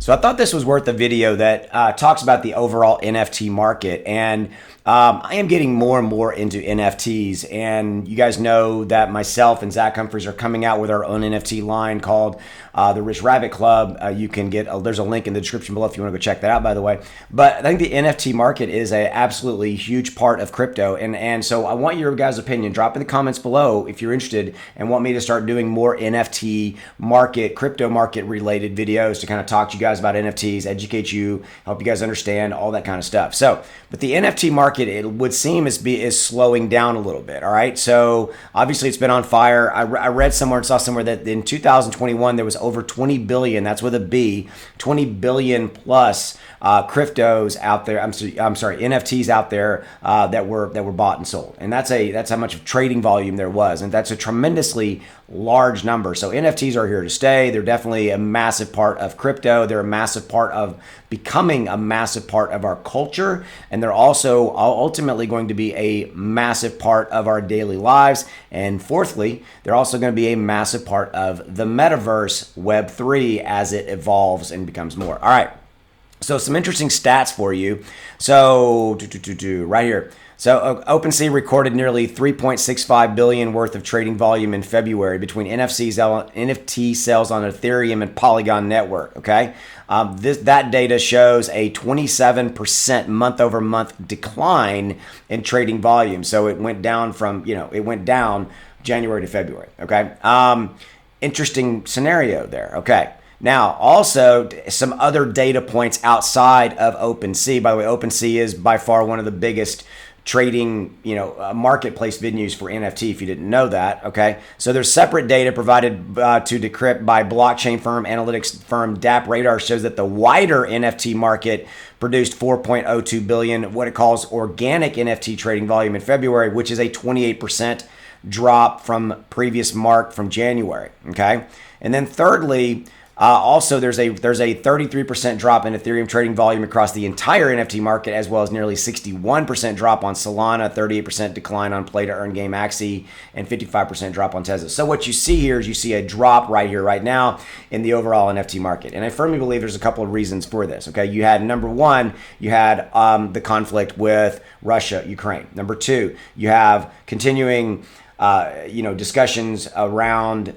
So I thought this was worth a video that talks about the overall NFT market. And I am getting more and more into NFTs. And you guys know that myself and Zach Humphreys are coming out with our own NFT line called the Rich Rabbit Club. You can get, there's a link in the description below if you want to go check that out, by the way. But I think the NFT market is a absolutely huge part of crypto. And so I want your guys' opinion. Drop in the comments below if you're interested and want me to start doing more NFT market, crypto market related videos to kind of talk to you guys about NFTs, educate you, help you guys understand all that kind of stuff. So, but the NFT market, it would seem is slowing down a little bit. All right. So obviously it's been on fire. I read somewhere and saw somewhere that in 2021 there was over 20 billion. That's with a B, 20 billion plus cryptos out there. I'm sorry, NFTs out there that were bought and sold, and that's how much trading volume there was, and that's a tremendously large number. So NFTs are here to stay. They're definitely a massive part of crypto. They're a massive part of becoming a massive part of our culture, and they're also ultimately going to be a massive part of our daily lives. And fourthly, they're also going to be a massive part of the metaverse, Web3, as it evolves and becomes more. All right. So some interesting stats for you. So right here. So OpenSea recorded nearly 3.65 billion worth of trading volume in February between NFT sales on Ethereum and Polygon network. Okay, that data shows a 27% month-over-month decline in trading volume. So it went down from it went down January to February. Okay, interesting scenario there. Okay. Now, also some other data points outside of OpenSea. By the way, OpenSea is by far one of the biggest trading, marketplace venues for NFT, if you didn't know that. Okay. So there's separate data provided to Decrypt by blockchain firm, analytics firm DApp Radar shows that the wider NFT market produced 4.02 billion, what it calls organic NFT trading volume in February, which is a 28% drop from previous mark from January. Okay. And then thirdly, also, there's a 33% drop in Ethereum trading volume across the entire NFT market, as well as nearly 61% drop on Solana, 38% decline on Play to Earn game Axie, and 55% drop on Tesla. So what you see here is you see a drop right here, right now, in the overall NFT market. And I firmly believe there's a couple of reasons for this. Okay, you had number one, you had the conflict with Russia, Ukraine. Number two, you have continuing discussions around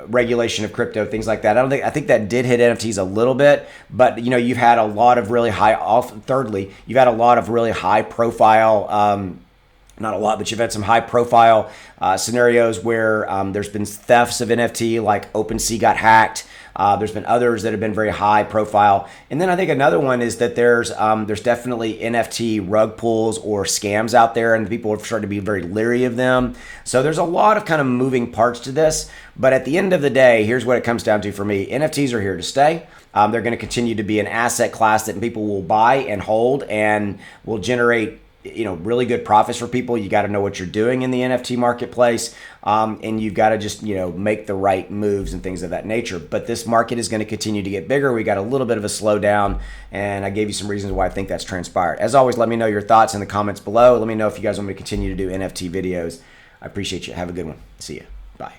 regulation of crypto, things like that. I think that did hit NFTs a little bit, but you've had a lot of really high. Thirdly, you've had a lot of really high profile. Not a lot, but you've had some high profile scenarios where there's been thefts of NFT, like OpenSea got hacked. There's been others that have been very high profile. And then I think another one is that there's definitely NFT rug pulls or scams out there, and people have started to be very leery of them. So there's a lot of kind of moving parts to this. But at the end of the day, here's what it comes down to for me. NFTs are here to stay. They're going to continue to be an asset class that people will buy and hold and will generate really good profits for people. You got to know what you're doing in the NFT marketplace, and you've got to just make the right moves and things of that nature. But this market is going to continue to get bigger. We got a little bit of a slowdown, and I gave you some reasons why I think that's transpired. As always, let me know your thoughts in the comments below. Let me know if you guys want me to continue to do NFT videos. I appreciate you. Have a good one. See you. Bye.